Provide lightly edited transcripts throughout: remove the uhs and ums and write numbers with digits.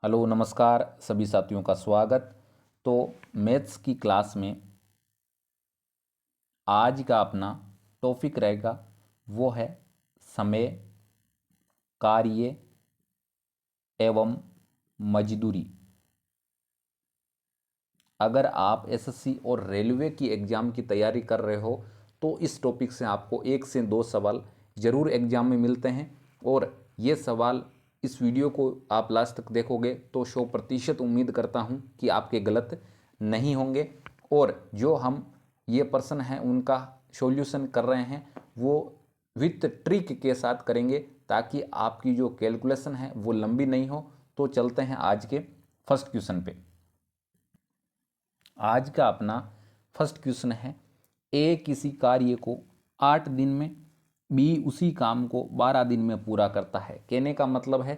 Hello नमस्कार सभी साथियों का स्वागत। तो मैथ्स की क्लास में आज का अपना टॉपिक रहेगा वो है समय, कार्य एवं मजदूरी। अगर आप एसएससी और रेलवे की एग्ज़ाम की तैयारी कर रहे हो तो इस टॉपिक से आपको 1 से 2 सवाल ज़रूर एग्ज़ाम में मिलते हैं। और ये सवाल इस वीडियो को आप लास्ट तक देखोगे तो 100% उम्मीद करता हूँ कि आपके गलत नहीं होंगे। और जो हम ये पर्सन हैं उनका सॉल्यूशन कर रहे हैं वो विथ ट्रिक के साथ करेंगे ताकि आपकी जो कैलकुलेशन है वो लंबी नहीं हो। तो चलते हैं आज के फर्स्ट क्वेश्चन पे। आज का अपना फर्स्ट क्वेश्चन है, ए किसी कार्य को 8 दिन में, बी उसी काम को 12 दिन में पूरा करता है। कहने का मतलब है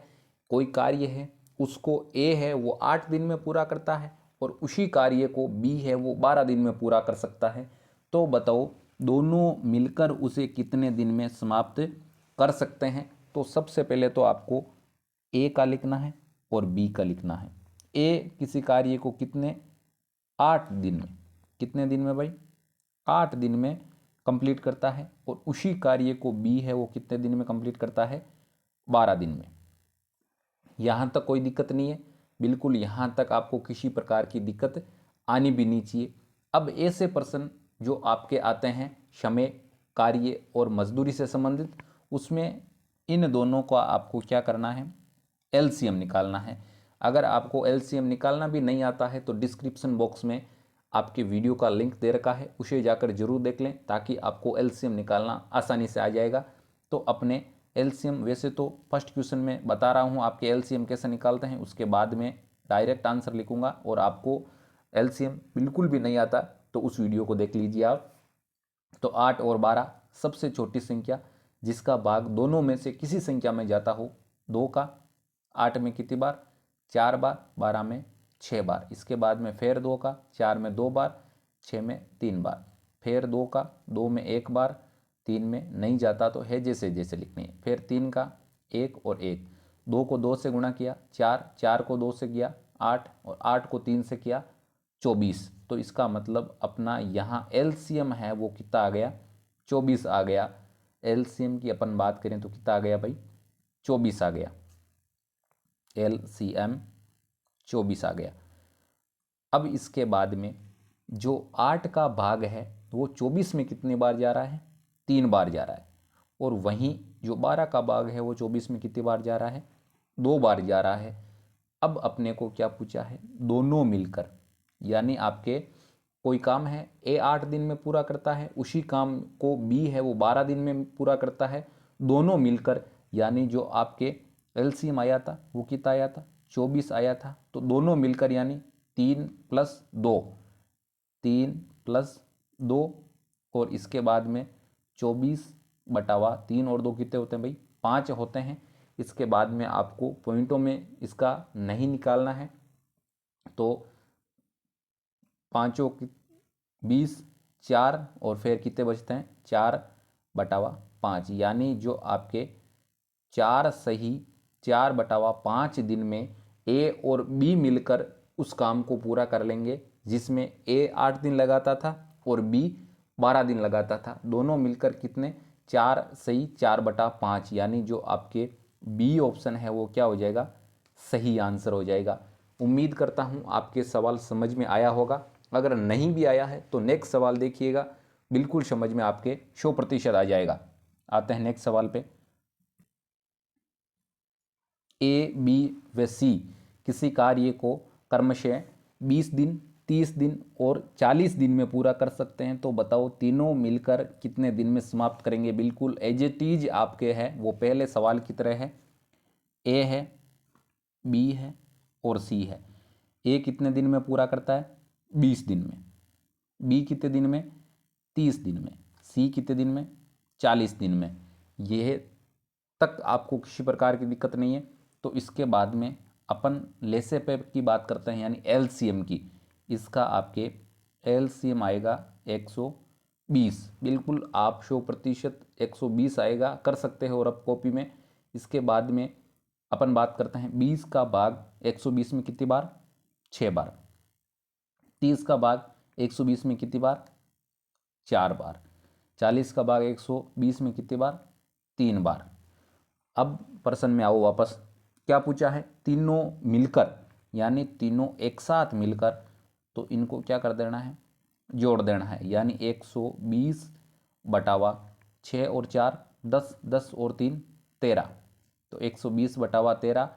कोई कार्य है उसको ए है वो 8 दिन में पूरा करता है और उसी कार्य को बी है वो 12 दिन में पूरा कर सकता है। तो बताओ दोनों मिलकर उसे कितने दिन में समाप्त कर सकते हैं। तो सबसे पहले तो आपको ए का लिखना है और बी का लिखना है। ए किसी कार्य को कितने 8 दिन में, कितने दिन में भाई 8 दिन में कंप्लीट करता है और उसी कार्य को बी है वो कितने दिन में कंप्लीट करता है 12 दिन में। यहाँ तक कोई दिक्कत नहीं है, बिल्कुल यहाँ तक आपको किसी प्रकार की दिक्कत आनी भी नहीं चाहिए। अब ऐसे पर्सन जो आपके आते हैं समय, कार्य और मजदूरी से संबंधित, उसमें इन दोनों का आपको क्या करना है, एलसीएम निकालना है। अगर आपको एलसीएम निकालना भी नहीं आता है तो डिस्क्रिप्शन बॉक्स में आपके वीडियो का लिंक दे रखा है, उसे जाकर जरूर देख लें ताकि आपको एलसीएम निकालना आसानी से आ जाएगा। तो अपने एलसीएम, वैसे तो फर्स्ट क्वेश्चन में बता रहा हूँ आपके एलसीएम कैसे निकालते हैं, उसके बाद में डायरेक्ट आंसर लिखूंगा। और आपको एलसीएम बिल्कुल भी नहीं आता तो उस वीडियो को देख लीजिए आप। तो 8 और 12 सबसे छोटी संख्या जिसका भाग दोनों में से किसी संख्या में जाता हो, 2 का 8 में कितनी बार 4 बार, 12 में 6 बार। इसके बाद में फिर 2 का 4 में 2 बार, 6 में 3 बार, फिर 2 का 2 में 1 बार, 3 में नहीं जाता तो है जैसे जैसे लिखनी है। फिर 3 का 1 और 1, 2 को 2 से गुणा किया 4, 4 को 2 से किया 8 और 8 को 3 से किया 24। तो इसका मतलब अपना यहाँ एलसीएम है वो कितना आ गया 24 आ गया। एलसीएम की अपन बात करें तो कितना आ गया भाई 24 आ गया, एलसीएम 24 आ गया। अब इसके बाद में जो 8 का भाग है वो 24 में कितनी बार जा रहा है 3 बार जा रहा है। और वहीं जो 12 का भाग है वो 24 में कितनी बार जा रहा है 2 बार जा रहा है। अब अपने को क्या पूछा है, दोनों मिलकर, यानी आपके कोई काम है ए 8 दिन में पूरा करता है, उसी काम को बी है वो 12 दिन में पूरा करता है, दोनों मिलकर, यानी जो आपके एलसीएम आया था वो कितना आया था 24 आया था। तो दोनों मिलकर यानी 3+2, 3+2 और इसके बाद में 24/3 और 2 कितने होते हैं भाई 5 होते हैं। इसके बाद में आपको पॉइंटों में इसका नहीं निकालना है तो 5 की 20, 4 और फिर कितने बचते हैं 4/5, यानी जो आपके 4 दिन में ए और बी मिलकर उस काम को पूरा कर लेंगे जिसमें ए 8 दिन लगाता था और बी 12 दिन लगाता था। दोनों मिलकर कितने 4 यानी जो आपके बी ऑप्शन है वो क्या हो जाएगा सही आंसर हो जाएगा। उम्मीद करता हूँ आपके सवाल समझ में आया होगा। अगर नहीं भी आया है तो नेक्स्ट सवाल देखिएगा, बिल्कुल समझ में आपके 100% आ जाएगा। आते हैं नेक्स्ट सवाल पे। ए, बी व सी किसी कार्य को क्रमशः 20 दिन, 30 दिन और 40 दिन में पूरा कर सकते हैं। तो बताओ तीनों मिलकर कितने दिन में समाप्त करेंगे। बिल्कुल एज इट इज आपके है वो पहले सवाल की तरह है। ए है, बी है और सी है। ए कितने दिन में पूरा करता है 20 दिन में, बी कितने दिन में 30 दिन में, सी कितने दिन में 40 दिन में। यह तक आपको किसी प्रकार की दिक्कत नहीं है। तो इसके बाद में अपन लेसे पे की बात करते हैं यानी एलसीएम की। इसका आपके एलसीएम आएगा 120। बिल्कुल आप 100% 120 आएगा, कर सकते हो और अब कॉपी में। इसके बाद में अपन बात करते हैं 20 का भाग 120 में कितनी बार, 6 बार। 30 का भाग 120 में कितनी बार, 4 बार। 40 का भाग 120 में कितनी बार, 3 बार। अब प्रश्न में आओ वापस, क्या पूछा है, तीनों मिलकर, यानी तीनों एक साथ मिलकर, तो इनको क्या कर देना है, जोड़ देना है। यानी 120 बटावा 6 और 4 10, 10 और 3 13, तो 120 बटावा 13।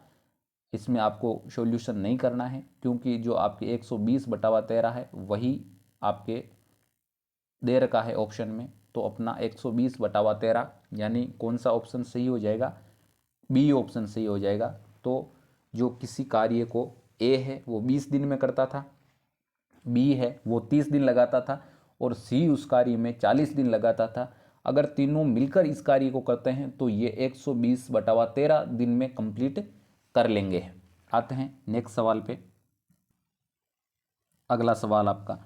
इसमें आपको सॉल्यूशन नहीं करना है, क्योंकि जो आपके 120 बटावा 13 है वही आपके दे रखा है ऑप्शन में। तो अपना 120 बटावा 13 यानी कौन सा ऑप्शन सही हो जाएगा, बी ऑप्शन सही हो जाएगा। तो जो किसी कार्य को ए है वो 20 दिन में करता था, बी है वो 30 दिन लगाता था, और सी उस कार्य में 40 दिन लगाता था। अगर तीनों मिलकर इस कार्य को करते हैं तो ये 120 बटावा 13 दिन में कंप्लीट कर लेंगे। आते हैं नेक्स्ट सवाल पे। अगला सवाल आपका,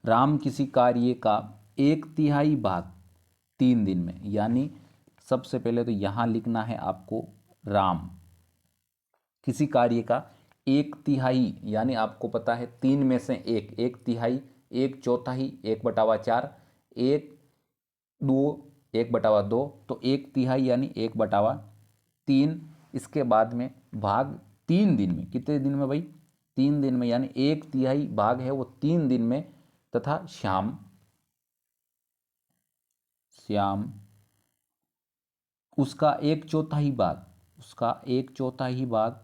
राम किसी कार्य का 1/3 भाग 3 दिन में, यानी सबसे पहले तो यहाँ लिखना है आपको राम किसी कार्य का 1/3, यानी आपको पता है 3 में से 1/3, 1/4, 1/4, 1/2, 1/2, तो 1/3 यानी 1/3। इसके बाद में भाग 3 दिन में, कितने दिन में भाई, 3 दिन में, यानी 1/3 भाग है वो 3 दिन में। तथा श्याम उसका 1/4 भाग, उसका 1/4 भाग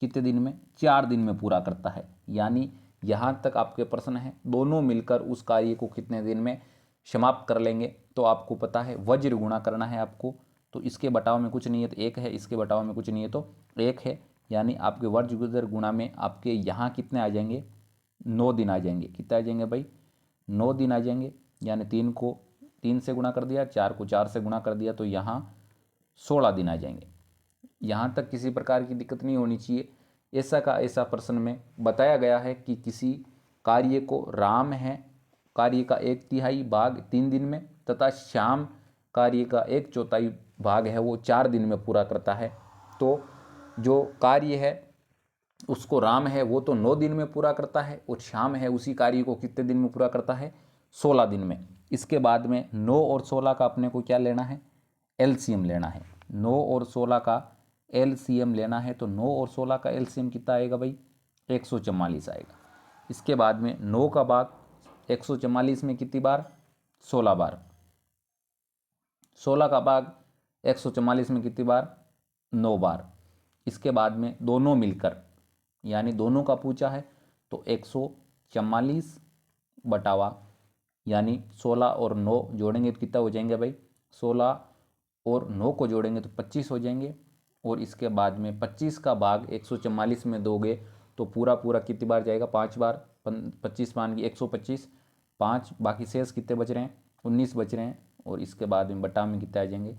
कितने दिन में, 4 दिन में पूरा करता है। यानी यहाँ तक आपके प्रश्न है, दोनों मिलकर उस कार्य को कितने दिन में समाप्त कर लेंगे। तो आपको पता है वज्र गुणा करना है आपको, तो इसके बटाव में कुछ नहीं है तो 1 है, इसके बटाव में कुछ नहीं है तो 1 है। यानी आपके वज्र गुणा में आपके यहाँ कितने आ जाएंगे, 9 दिन आ जाएंगे। कितने आ जाएंगे भाई, 9 दिन आ जाएंगे। यानी 3 को 3 से गुणा कर दिया, 4 को 4 से गुणा कर दिया, तो यहाँ 16 दिन आ जाएंगे। यहाँ तक किसी प्रकार की दिक्कत नहीं होनी चाहिए। ऐसा का ऐसा प्रश्न में बताया गया है कि किसी कार्य को राम है कार्य का 1/3 भाग 3 दिन में, तथा श्याम कार्य का 1/4 भाग है वो 4 दिन में पूरा करता है। तो जो कार्य है उसको राम है वो तो 9 दिन में पूरा करता है, और श्याम है उसी कार्य को कितने दिन में पूरा करता है, 16 दिन में। इसके बाद में 9 और 16 का अपने को क्या लेना है, एलसीएम लेना है। 9 और 16 का एलसीएम लेना है, तो 9 और 16 का एलसीएम कितना आएगा भाई, 144 आएगा। इसके बाद में 9 का भाग 144 में कितनी बार, 16 बार। 16 का भाग 144 में कितनी बार, 9 बार। इसके बाद में दोनों मिलकर, यानी दोनों का पूछा है, तो 144 बटावा, यानी 16 और 9 जोड़ेंगे तो कितना हो जाएंगे भाई, 16 और 9 को जोड़ेंगे तो 25 हो जाएंगे। और इसके बाद में 25 का भाग 144 में दोगे तो पूरा पूरा कितनी बार जाएगा, 5 बार। 25 मान की 125, 5 बाकी शेष कितने बच रहे हैं, 19 बच रहे हैं। और इसके बाद में बटा में कितने आ जाएंगे,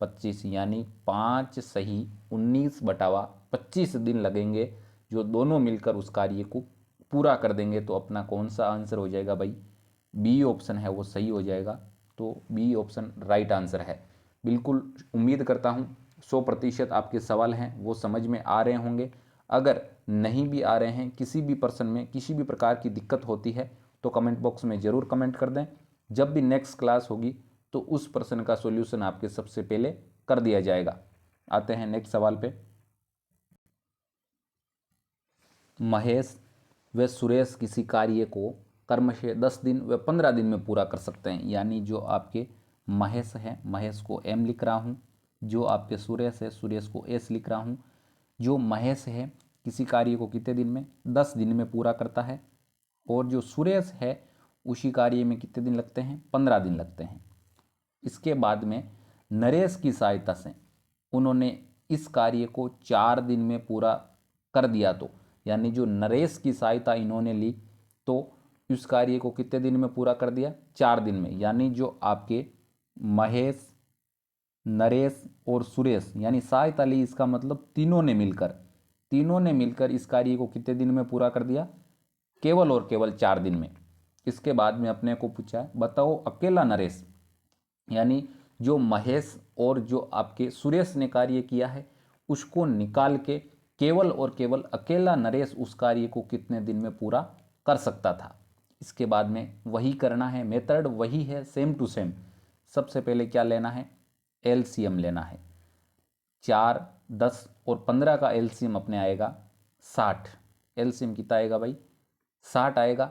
25, यानी 5 सही 19 बटावा 25 दिन लगेंगे, जो दोनों मिलकर उस कार्य को पूरा कर देंगे। तो अपना कौन सा आंसर हो जाएगा भाई, बी ऑप्शन है वो सही हो जाएगा। तो बी ऑप्शन राइट आंसर है। बिल्कुल उम्मीद करता हूँ 100% आपके सवाल हैं वो समझ में आ रहे होंगे। अगर नहीं भी आ रहे हैं, किसी भी प्रश्न में किसी भी प्रकार की दिक्कत होती है तो कमेंट बॉक्स में ज़रूर कमेंट कर दें। जब भी नेक्स्ट क्लास होगी तो उस प्रश्न का सॉल्यूशन आपके सबसे पहले कर दिया जाएगा। आते हैं नेक्स्ट सवाल पे। महेश व सुरेश किसी कार्य को क्रमशः 10 दिन व 15 दिन में पूरा कर सकते हैं। यानी जो आपके महेश है, महेश को एम लिख रहा हूँ, जो आपके सुरेश है, सुरेश को एस लिख रहा हूँ। जो महेश है किसी कार्य को कितने दिन में, 10 दिन में पूरा करता है, और जो सुरेश है उसी कार्य में कितने दिन लगते हैं, 15 दिन लगते हैं। इसके बाद में नरेश की सहायता से उन्होंने इस कार्य को 4 दिन में पूरा कर दिया। तो यानी जो नरेश की सहायता इन्होंने ली तो इस कार्य को कितने दिन में पूरा कर दिया, 4 दिन में। यानी जो आपके महेश, नरेश और सुरेश यानी सहायता ली, इसका मतलब तीनों ने मिलकर इस कार्य को कितने दिन में पूरा कर दिया, केवल और केवल 4 दिन में। इसके बाद में अपने को पूछा है बताओ अकेला नरेश, यानी जो महेश और जो आपके सुरेश ने कार्य किया है उसको निकाल के केवल और केवल अकेला नरेश उस कार्य को कितने दिन में पूरा कर सकता था। इसके बाद में वही करना है, मेथड वही है, सेम टू सेम। सबसे पहले क्या लेना है, एलसीएम लेना है। 4, 10 और 15 का एलसीएम अपने आएगा 60। एलसीएम कितना आएगा भाई, 60 आएगा।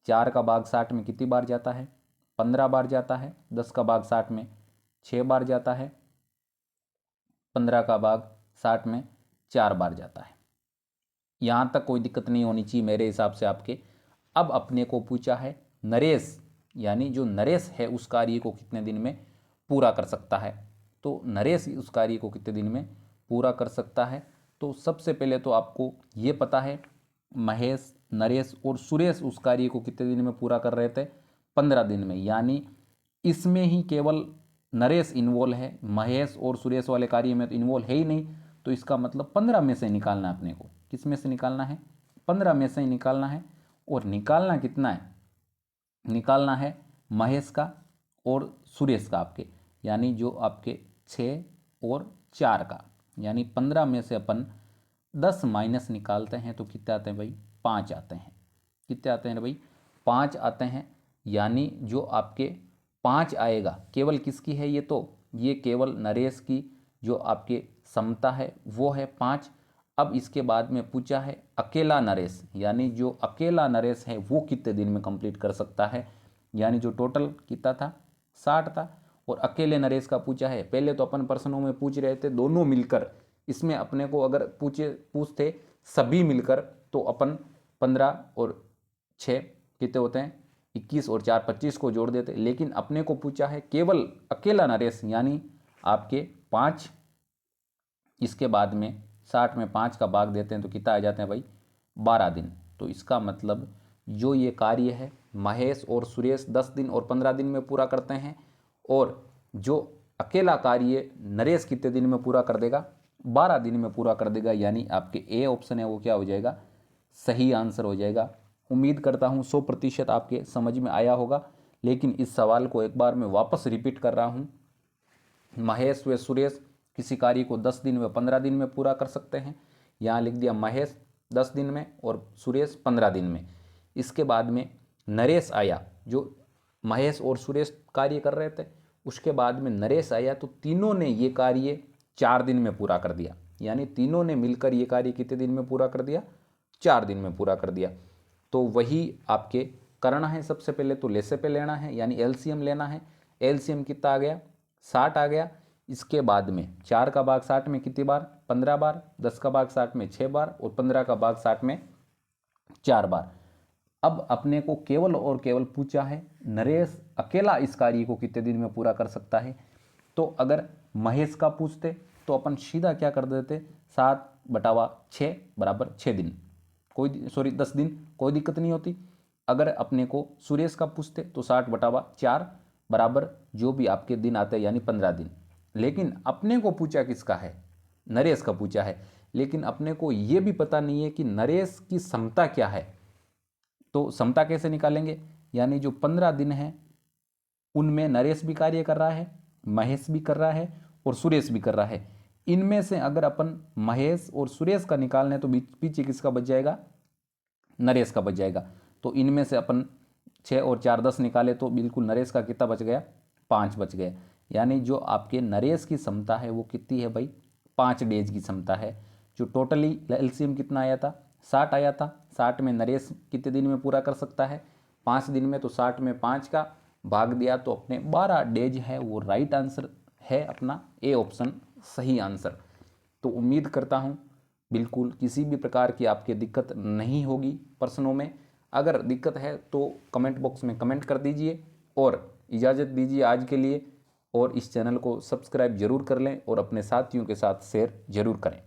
4 का भाग 60 में कितनी बार जाता है, 15 बार जाता है। 10 का भाग 60 में 6 बार जाता है। 15 का भाग 60 में 4 बार जाता है। यहाँ तक कोई दिक्कत नहीं होनी चाहिए मेरे हिसाब से आपके। अब अपने को पूछा है नरेश, यानी जो नरेश है उस कार्य को कितने दिन में पूरा कर सकता है। तो नरेश उस कार्य को कितने दिन में पूरा कर सकता है। तो सबसे पहले तो आपको ये पता है महेश, नरेश और सुरेश उस कार्य को कितने दिन में पूरा कर रहे थे, 15 दिन में। यानी इसमें ही केवल नरेश इन्वॉल्व है, महेश और सुरेश वाले कार्य में तो इन्वॉल्व है ही नहीं। तो इसका मतलब 15 में से निकालना है अपने को। किस में से निकालना है, 15 में से ही निकालना है। और निकालना कितना है, निकालना है महेश का और सुरेश का आपके, यानी जो आपके 6 और 4 का। यानी 15 में से अपन 10 माइनस निकालते हैं तो कितने आते हैं भाई, 5 आते हैं। कितने आते हैं भाई, 5 आते हैं। यानी जो आपके 5 आएगा केवल किसकी है, ये केवल नरेश की जो आपके समता है वो है 5। अब इसके बाद में पूछा है अकेला नरेश, यानी जो अकेला नरेश है वो कितने दिन में कंप्लीट कर सकता है। यानी जो टोटल कितना था, 60 था। और अकेले नरेश का पूछा है। पहले तो अपन प्रश्नों में पूछ रहे थे दोनों मिलकर, इसमें अपने को अगर पूछते सभी मिलकर तो अपन 15 और 6 कितने होते हैं, 21 और 4 25 को जोड़ देते। लेकिन अपने को पूछा है केवल अकेला नरेश, यानी आपके 5। इसके बाद में 60 में 5 का भाग देते हैं तो कितना आ जाते हैं भाई, 12 दिन। तो इसका मतलब जो ये कार्य है महेश और सुरेश 10 दिन और 15 दिन में पूरा करते हैं। और जो अकेला कार्य नरेश कितने दिन में पूरा कर देगा, 12 दिन में पूरा कर देगा। यानी आपके ए ऑप्शन है वो क्या हो जाएगा, सही आंसर हो जाएगा। उम्मीद करता हूँ 100% आपके समझ में आया होगा। लेकिन इस सवाल को एक बार मैं वापस रिपीट कर रहा हूँ। महेश व सुरेश किसी कार्य को 10 दिन व 15 दिन में पूरा कर सकते हैं। यहाँ लिख दिया महेश 10 दिन में और सुरेश 15 दिन में। इसके बाद में नरेश आया, जो महेश और सुरेश कार्य कर रहे थे, उसके बाद में नरेश आया तो तीनों ने ये कार्य 4 दिन में पूरा कर दिया। यानी तीनों ने मिलकर ये कार्य कितने दिन में पूरा कर दिया, 4 दिन में पूरा कर दिया। तो वही आपके करना है। सबसे पहले तो लेसे पे लेना है, यानी एलसीएम लेना है। एलसीएम कितना आ गया, 60 आ गया। इसके बाद में 4 का भाग 60 में कितनी बार, 15 बार। 10 का भाग 60 में 6 बार और 15 का भाग 60 में 4 बार। अब अपने को केवल और केवल पूछा है नरेश अकेला इस कार्य को कितने दिन में पूरा कर सकता है। तो अगर महेश का पूछते तो अपन सीधा क्या कर देते, 7/6 बराबर 6 दिन, 10 दिन, कोई दिक्कत नहीं होती। अगर अपने को सुरेश का पूछते तो 60/4 बराबर जो भी आपके दिन आते हैं, यानी 15 दिन। लेकिन अपने को पूछा किसका है, नरेश का पूछा है। लेकिन अपने को ये भी पता नहीं है कि नरेश की क्षमता क्या है। तो क्षमता कैसे निकालेंगे, यानी जो 15 दिन है उनमें नरेश भी कार्य कर रहा है, महेश भी कर रहा है और सुरेश भी कर रहा है। इनमें से अगर अपन महेश और सुरेश का निकालना है तो पीछे किसका बच जाएगा, नरेश का बच जाएगा। तो इनमें से अपन 6 और 4 10 निकाले तो बिल्कुल नरेश का कितना बच गया, 5 बच गया। यानी जो आपके नरेश की क्षमता है वो कितनी है भाई, 5 डेज की क्षमता है। जो टोटली एलसीएम कितना आया था, 60 आया था। 60 में नरेश कितने दिन में पूरा कर सकता है, 5 दिन में। तो 60 में 5 का भाग दिया तो अपने 12 डेज है वो राइट आंसर है अपना, ए ऑप्शन सही आंसर। तो उम्मीद करता हूँ बिल्कुल किसी भी प्रकार की आपके दिक्कत नहीं होगी प्रश्नों में। अगर दिक्कत है तो कमेंट बॉक्स में कमेंट कर दीजिए और इजाज़त दीजिए आज के लिए। और इस चैनल को सब्सक्राइब जरूर कर लें और अपने साथियों के साथ शेयर जरूर करें।